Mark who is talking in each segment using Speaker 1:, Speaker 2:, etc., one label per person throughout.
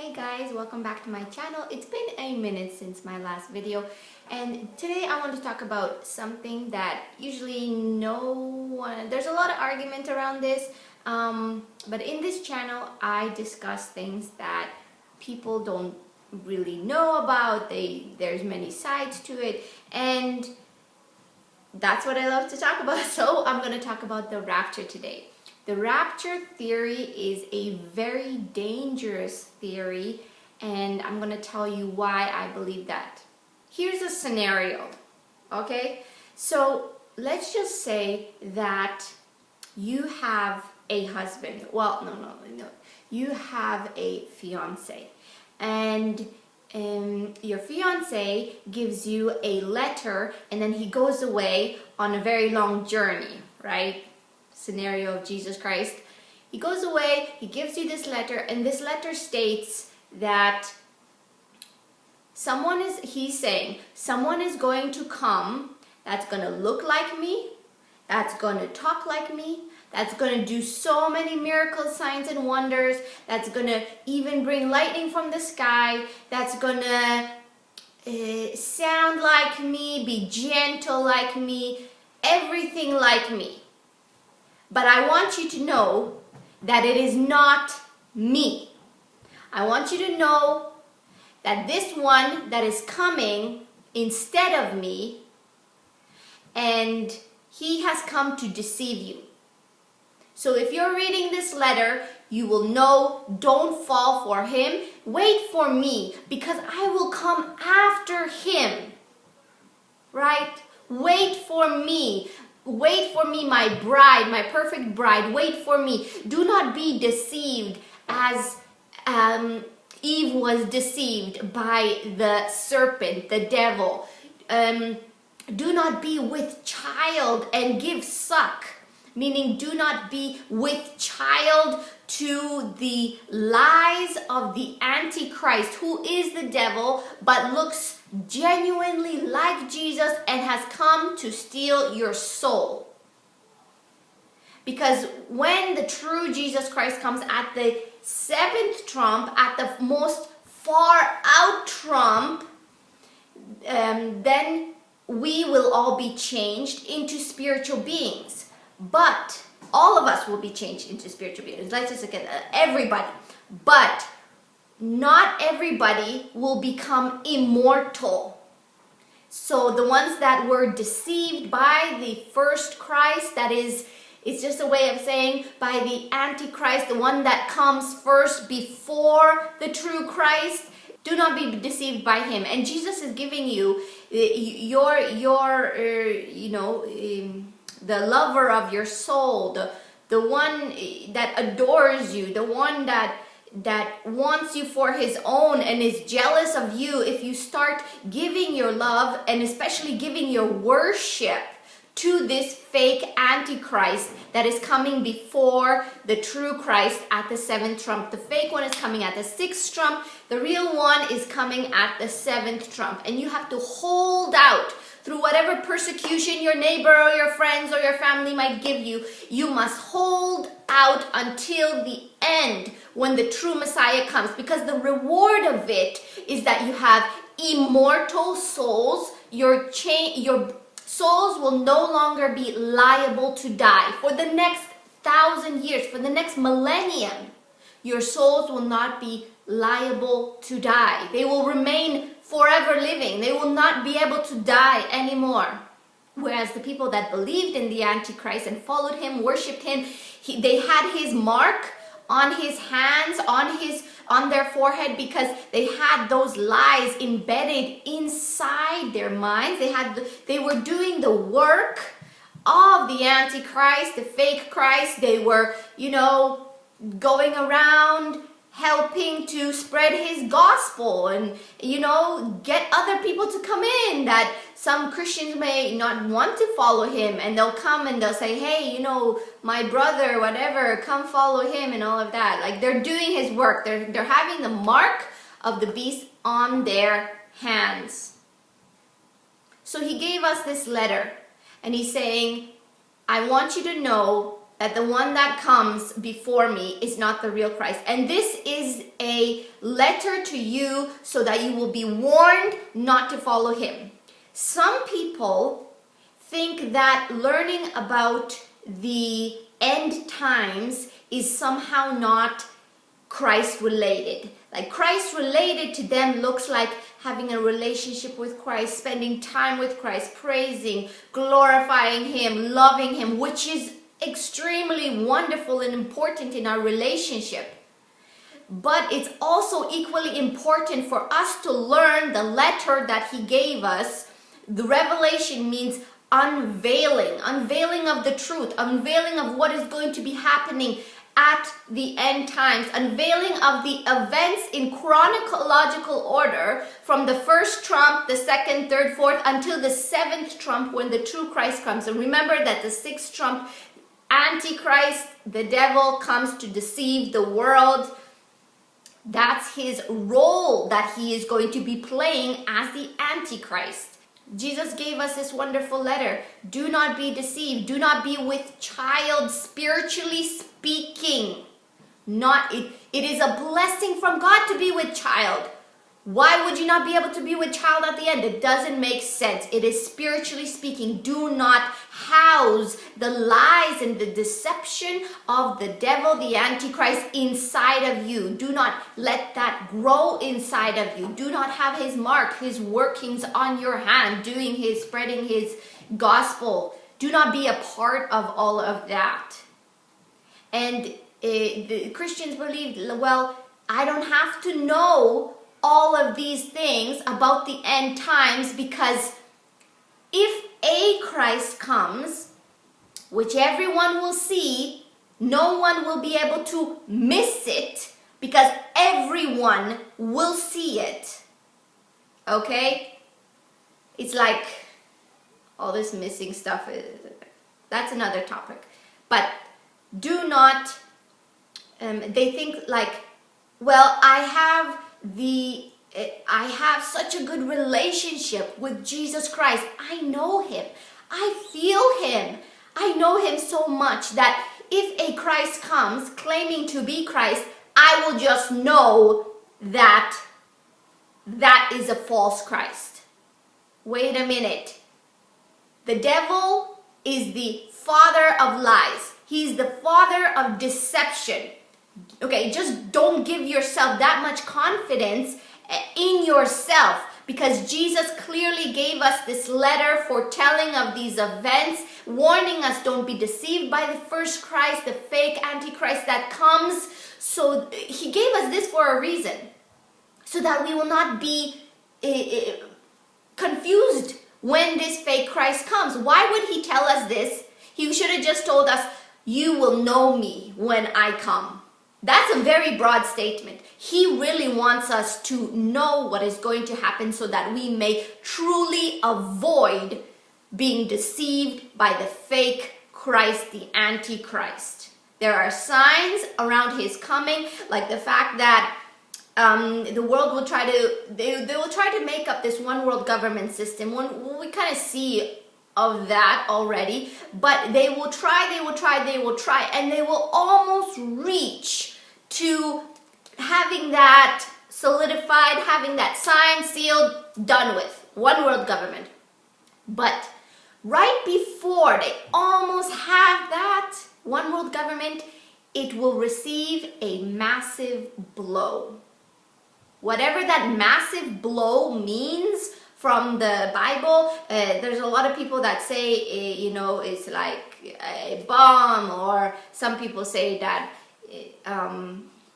Speaker 1: Hey guys, welcome back to my channel. It's been a minute since my last video, and today I want to talk about something that usually there's a lot of argument around this, but in this channel I discuss things that people don't really know about. There's many sides to it, and that's what I love to talk about. So I'm going to talk about the rapture today. The rapture theory is a very dangerous theory, and I'm going to tell you why I believe that. Here's a scenario, okay? So let's just say that you have a husband. Well, no. You have a fiance, and your fiance gives you a letter, and then he goes away on a very long journey, right? Scenario of Jesus Christ. He goes away, he gives you this letter, and this letter states that he's saying someone is going to come that's going to look like me, that's going to talk like me, that's going to do so many miracles, signs and wonders, that's going to even bring lightning from the sky, that's going to sound like me, be gentle like me, everything like me. But I want you to know that it is not me. I want you to know that this one that is coming instead of me, and he has come to deceive you. So if you're reading this letter, you will know, don't fall for him. Wait for me, because I will come after him. Right? Wait for me. Wait for me, my bride, my perfect bride. Wait for me. Do not be deceived as Eve was deceived by the serpent, the devil. Do not be with child and give suck. Meaning, do not be with child to the lies of the Antichrist, who is the devil, but looks genuinely like Jesus and has come to steal your soul. Because when the true Jesus Christ comes at the seventh trump, at the most far out trump, then we will all be changed into spiritual beings. But all of us will be changed into spiritual beings. Let's just look at everybody. But not everybody will become immortal. So the ones that were deceived by the first Christ, that is, it's just a way of saying by the Antichrist, the one that comes first before the true Christ, do not be deceived by him. And Jesus is giving you the lover of your soul, the one that adores you, the one that wants you for his own and is jealous of you. If you start giving your love and especially giving your worship to this fake Antichrist that is coming before the true Christ at the seventh trump. The fake one is coming at the sixth trump. The real one is coming at the seventh trump. And you have to hold out through whatever persecution your neighbor or your friends or your family might give you. You must hold out until the end when the true Messiah comes, because the reward of it is that you have immortal souls. Your souls will no longer be liable to die. For the next 1,000 years, for the next millennium, your souls will not be liable to die. They will remain forever living. They will not be able to die anymore. Whereas the people that believed in the Antichrist and followed him, worshipped him, they had his mark on his hands, on their forehead, because they had those lies embedded inside their minds. They were doing the work of the Antichrist, the fake Christ. They were, going around helping to spread his gospel and, get other people to come in, that some Christians may not want to follow him, and they'll come and they'll say, hey, my brother, whatever, come follow him and all of that. Like, they're doing his work. They're having the mark of the beast on their hands. So he gave us this letter, and he's saying, I want you to know that the one that comes before me is not the real Christ. And this is a a letter to you so that you will be warned not to follow him. Some people think that learning about the end times is somehow not Christ related. Like Christ related to them looks like having a relationship with Christ, spending time with Christ, praising, glorifying him, loving him, which is extremely wonderful and important in our relationship. But it's also equally important for us to learn the letter that he gave us. The revelation means unveiling of the truth, unveiling of what is going to be happening at the end times, unveiling of the events in chronological order from the first trump, the second, third, fourth, until the seventh trump when the true Christ comes. And remember that the sixth trump, Antichrist, the devil, comes to deceive the world. That's his role that he is going to be playing as the Antichrist. Jesus gave us this wonderful letter. Do not be deceived. Do not be with child, spiritually speaking. It is a blessing from God to be with child. Why would you not be able to be with child at the end? It doesn't make sense. It is spiritually speaking. Do not house the lies and the deception of the devil, the Antichrist, inside of you. Do not let that grow inside of you. Do not have his mark, his workings on your hand, spreading his gospel. Do not be a part of all of that. And the Christians believed, well, I don't have to know all of these things about the end times, because if a Christ comes, which everyone will see, no one will be able to miss it, because everyone will see it. Okay? It's like all this missing stuff. That's another topic. But do not, they think like, well, I have such a good relationship with Jesus Christ. I know him. I feel him. I know him so much that if a Christ comes claiming to be Christ, I will just know that that is a false Christ. Wait a minute. The devil is the father of lies. He's the father of deception. Okay, just don't give yourself that much confidence in yourself, because Jesus clearly gave us this letter foretelling of these events, warning us don't be deceived by the first Christ, the fake Antichrist that comes. So he gave us this for a reason, so that we will not be confused when this fake Christ comes. Why would he tell us this? He should have just told us, you will know me when I come. That's a very broad statement. He really wants us to know what is going to happen so that we may truly avoid being deceived by the fake Christ, the Antichrist. There are signs around his coming, like the fact that the world will try to, they will try to make up this one world government system. We kind of see of that already, but they will try, and they will almost reach to having that solidified, having that signed, sealed, done with, one world government. But right before they almost have that one world government, it will receive a massive blow. Whatever that massive blow means from the Bible, there's a lot of people that say, it's like a bomb, or some people say that,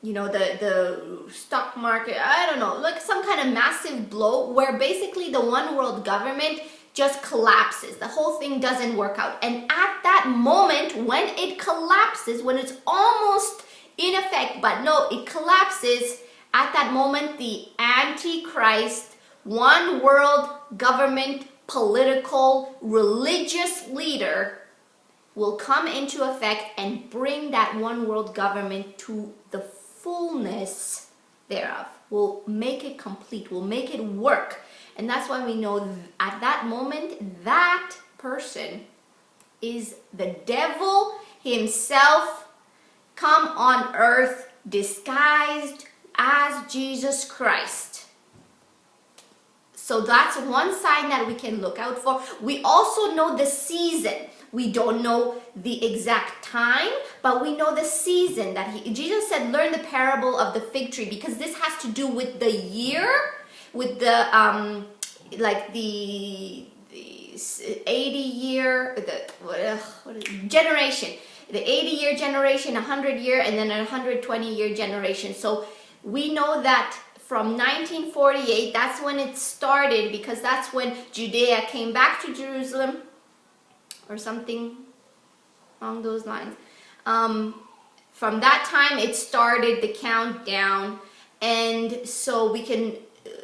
Speaker 1: the stock market, I don't know, like some kind of massive blow where basically the one world government just collapses. The whole thing doesn't work out. And at that moment, when it collapses, when it's almost in effect, but no, it collapses, at that moment, the Antichrist, one world government, political, religious leader will come into effect and bring that one world government to the fullness thereof. Will make it complete, will make it work. And that's why we know at that moment, that person is the devil himself come on earth disguised as Jesus Christ. So that's one sign that we can look out for. We also know the season. We don't know the exact time, but we know the season that Jesus said, learn the parable of the fig tree, because this has to do with the year, with the like the 80-year generation, the 80-year generation, 100-year, and then a 120-year generation. So we know that from 1948, that's when it started, because that's when Judea came back to Jerusalem, or something along those lines. From that time, it started the countdown, and so we can,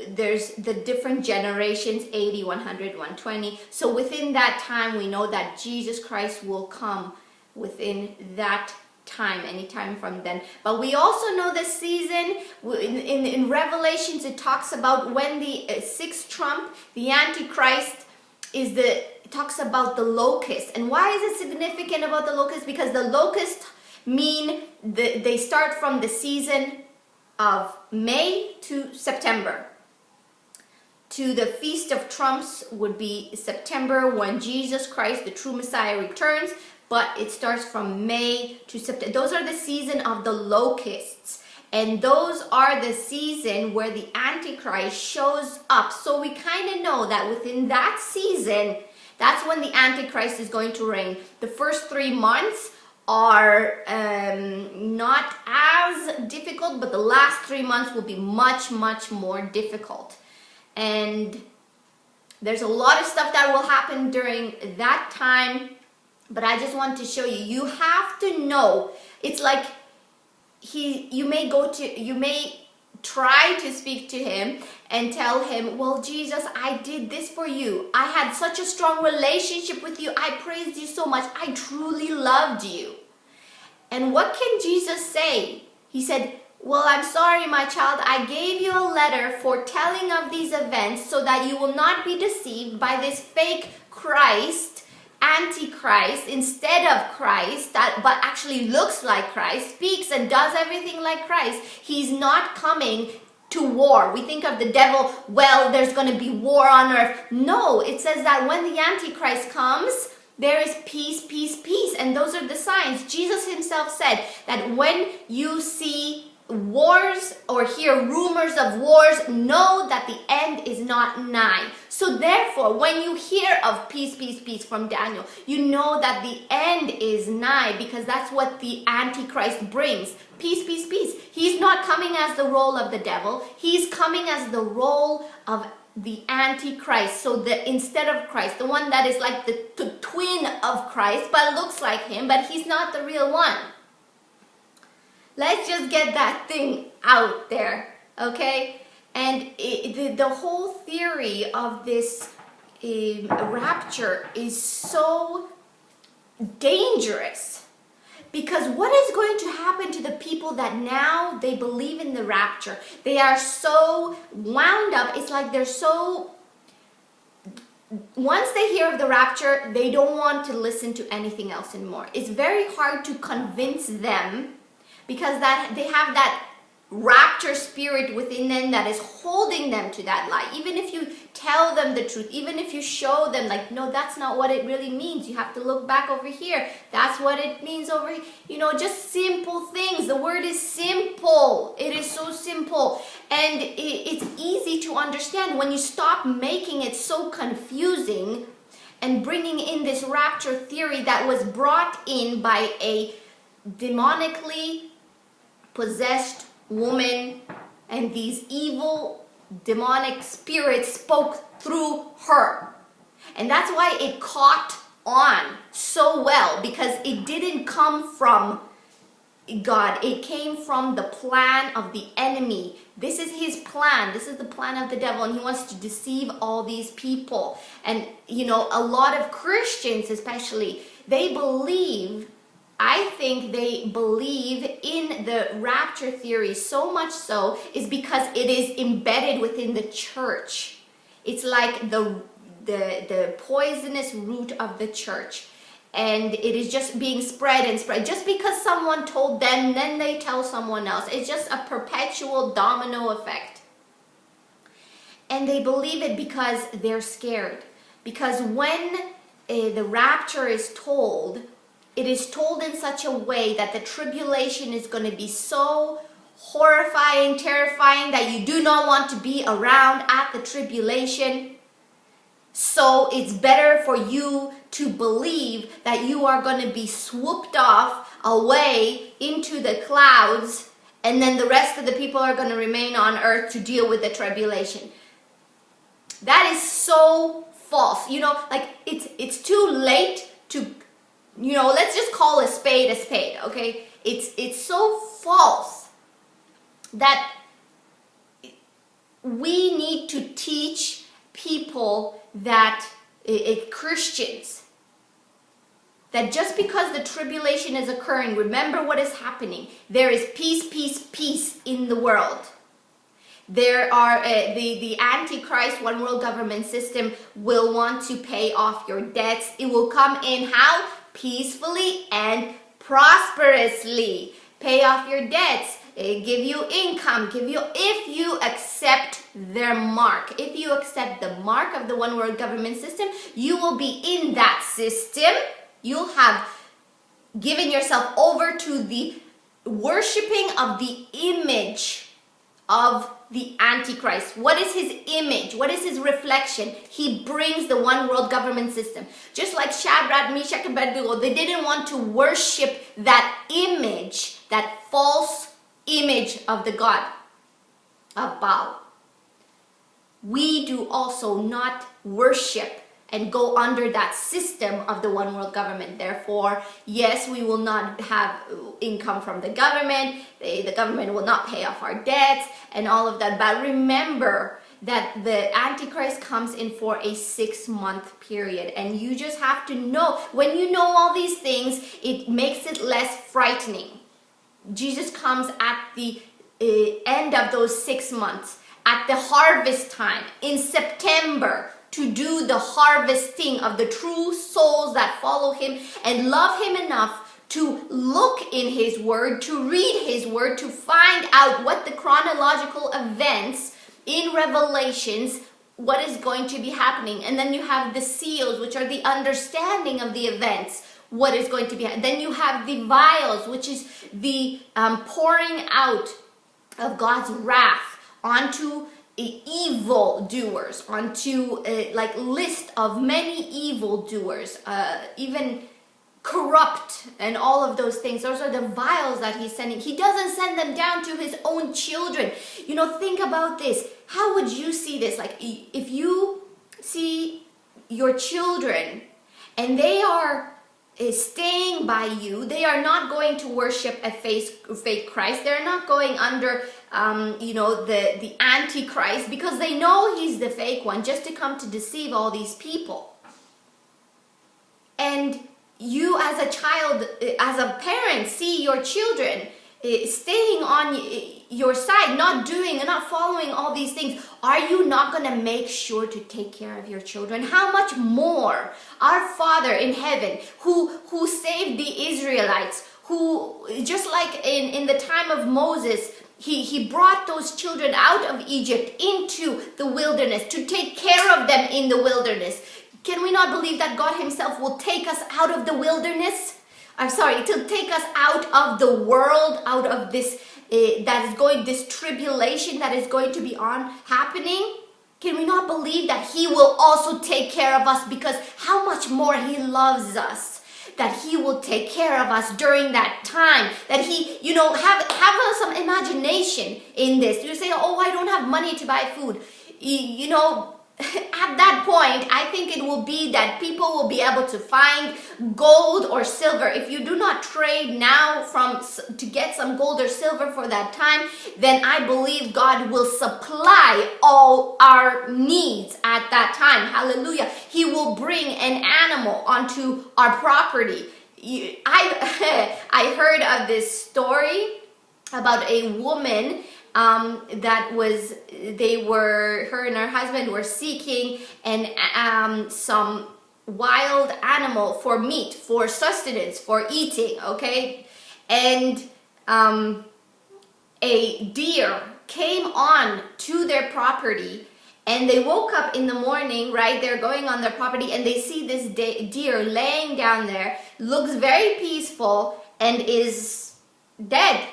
Speaker 1: there's the different generations, 80, 100, 120. So within that time, we know that Jesus Christ will come within that time, anytime from then. But we also know the season. In Revelations, it talks about when the sixth trump, the Antichrist, it talks about the locust. And why is it significant about the locust? Because the locusts mean they start from the season of May to September. To the Feast of Trumps would be September, when Jesus Christ, the true Messiah, returns. But it starts from May to September. Those are the season of the locusts. And those are the season where the Antichrist shows up. So we kind of know that within that season, that's when the Antichrist is going to reign. The first 3 months are not as difficult, but the last 3 months will be much, much more difficult. And there's a lot of stuff that will happen during that time. But I just want to show you, you have to know, it's like you may try to speak to him and tell him, well, Jesus, I did this for you. I had such a strong relationship with you. I praised you so much. I truly loved you. And what can Jesus say? He said, well, I'm sorry, my child. I gave you a letter foretelling of these events so that you will not be deceived by this fake Christ, Antichrist, instead of Christ, but actually looks like Christ, speaks and does everything like Christ. He's not coming to war. We think of the devil, well, there's going to be war on earth. No, it says that when the Antichrist comes, there is peace, peace, peace. And those are the signs. Jesus himself said that when you see wars or hear rumors of wars, know that the end is not nigh. So therefore, when you hear of peace, peace, peace from Daniel, you know that the end is nigh, because that's what the Antichrist brings. Peace, peace, peace. He's not coming as the role of the devil. He's coming as the role of the Antichrist. So instead of Christ, the one that is like the twin of Christ, but looks like him, but he's not the real one. Let's just get that thing out there, okay? And the whole theory of this rapture is so dangerous, because what is going to happen to the people that now they believe in the rapture? They are so wound up. It's like they're so... Once they hear of the rapture, they don't want to listen to anything else anymore. It's very hard to convince them, because they have that rapture spirit within them that is holding them to that lie. Even if you tell them the truth, even if you show them, like, no, that's not what it really means. You have to look back over here. That's what it means over here. You know, just simple things. The word is simple. It is so simple. And it's easy to understand when you stop making it so confusing and bringing in this rapture theory that was brought in by a demonically possessed woman, and these evil demonic spirits spoke through her. And that's why it caught on so well, because it didn't come from God. It came from the plan of the enemy. This is his plan. This is the plan of the devil, and he wants to deceive all these people. And you know, a lot of Christians especially, they believe, I think they believe in the rapture theory so much so is because it is embedded within the church. It's like the poisonous root of the church. and it is just being spread and spread. Just because someone told them, then they tell someone else. It's just a perpetual domino effect. And they believe it because they're scared. Because when the rapture is told, it is told in such a way that the tribulation is going to be so horrifying, terrifying, that you do not want to be around at the tribulation. So it's better for you to believe that you are going to be swooped off away into the clouds, and then the rest of the people are going to remain on earth to deal with the tribulation. That is so false. You know, like it's too late to, you know, let's just call a spade, okay? It's so false that we need to teach people that Christians, that just because the tribulation is occurring, remember what is happening. There is peace, peace, peace in the world. There are the antichrist, one world government system, will want to pay off your debts. It will come in how? Peacefully and prosperously. Pay off your debts, give you income, if you accept their mark. If you accept the mark of the one world government system, you will be in that system. You'll have given yourself over to the worshiping of the image of the Antichrist. What is his image? What is his reflection? He brings the one world government system. Just like Shadrach, Meshach, and Abednego, they didn't want to worship that image, that false image of the god of Baal. We do also not worship and go under that system of the one world government. Therefore, yes, we will not have income from the government. The government will not pay off our debts and all of that. But remember that the Antichrist comes in for a 6-month period. And you just have to know, when you know all these things, it makes it less frightening. Jesus comes at the end of those 6 months, at the harvest time, in September, to do the harvesting of the true souls that follow him and love him enough to look in his word, to read his word, to find out what the chronological events in Revelations, what is going to be happening. And then you have the seals, which are the understanding of the events, what is going to be. Then you have the vials, which is the pouring out of God's wrath onto evil doers, onto a list of many evil doers, even corrupt and all of those things. Those are the vials that he's sending. He doesn't send them down to his own children. You know, think about this. How would you see this? Like, if you see your children and they are staying by you, they are not going to worship a fake Christ. They're not going under the Antichrist, because they know he's the fake one, just to come to deceive all these people. And you as a child, as a parent, see your children staying on your side, not doing and not following all these things. Are you not going to make sure to take care of your children? How much more our Father in heaven, who saved the Israelites, who, just like in the time of Moses, he brought those children out of Egypt into the wilderness to take care of them in the wilderness. Can we not believe that God himself will take us out of the wilderness? To take us out of the world, out of this this tribulation that is going to be happening? Can we not believe that he will also take care of us, because how much more he loves us, that he will take care of us during that time, that he, have some imagination in this. You say, oh, I don't have money to buy food. At that point, I think it will be that people will be able to find gold or silver. If you do not trade now to get some gold or silver for that time, then I believe God will supply all our needs at that time. Hallelujah. He will bring an animal onto our property. I heard of this story about a woman her and her husband were seeking and some wild animal for meat, for sustenance, for eating, okay? And a deer came on to their property, and they woke up in the morning, right? They're going on their property, and they see this deer laying down there, looks very peaceful, and is dead.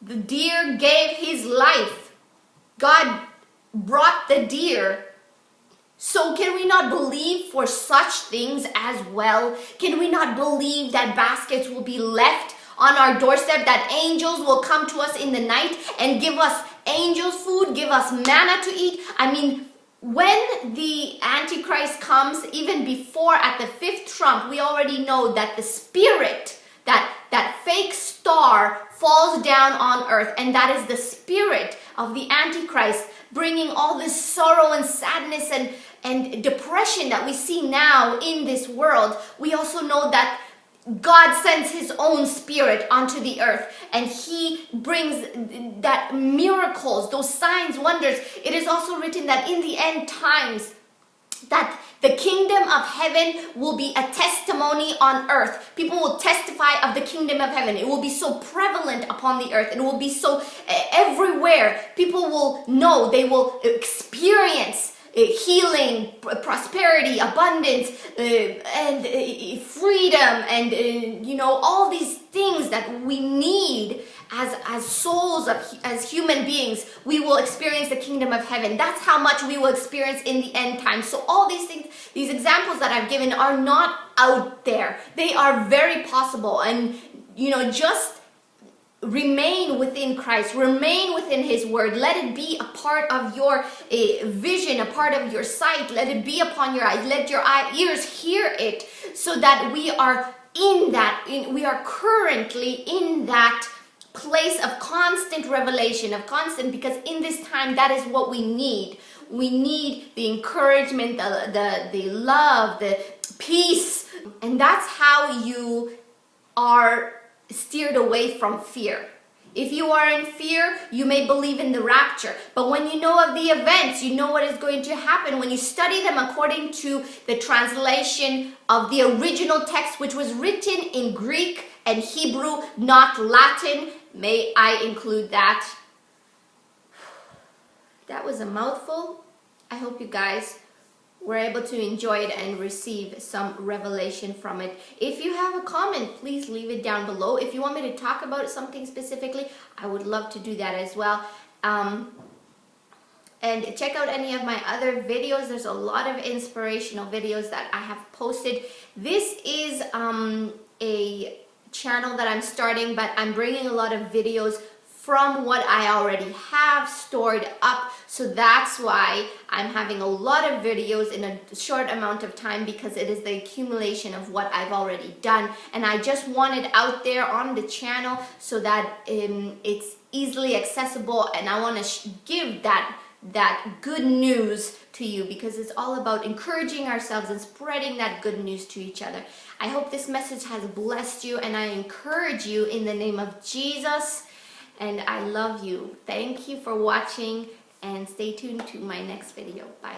Speaker 1: The deer gave his life. God brought the deer. So can we not believe for such things as well? Can we not believe that baskets will be left on our doorstep, that angels will come to us in the night and give us angels food, give us manna to eat? I mean, when the Antichrist comes, even before at the fifth trump, we already know that the spirit, that fake star falls down on earth, and that is the spirit of the Antichrist, bringing all this sorrow and sadness and depression that we see now in this world. We also know that God sends his own spirit onto the earth, and he brings that miracles, those signs, wonders. It is also written that in the end times, that the kingdom of heaven will be a testimony on earth. People will testify of the kingdom of heaven. It will be so prevalent upon the earth. It will be so everywhere. People will know, they will experience healing, prosperity, abundance, and freedom, and all these things that we need as souls, as human beings. We will experience the kingdom of heaven. That's how much we will experience in the end times. So all these things, these examples that I've given, are not out there. They are very possible, and just remain within Christ, remain within his word. Let it be a part of your vision, a part of your sight. Let it be upon your eyes. Let your ears hear it, so that we are we are currently in that place of constant revelation, because in this time, that is what we need. We need the encouragement, the love, the peace, and that's how you are steered away from fear. If you are in fear, you may believe in the rapture. But when you know of the events, you know what is going to happen. When you study them according to the translation of the original text, which was written in Greek and Hebrew, not Latin. May I include that? That was a mouthful. I hope you guys were able to enjoy it and receive some revelation from it. If you have a comment, please leave it down below. If you want me to talk about something specifically, I would love to do that as well. And check out any of my other videos. There's a lot of inspirational videos that I have posted. This is a channel that I'm starting, but I'm bringing a lot of videos from what I already have stored up. So that's why I'm having a lot of videos in a short amount of time, because it is the accumulation of what I've already done. And I just want it out there on the channel so that it's easily accessible. And I want to give that good news to you, because it's all about encouraging ourselves and spreading that good news to each other. I hope this message has blessed you, and I encourage you in the name of Jesus. And I love you. Thank you for watching, and stay tuned to my next video. Bye.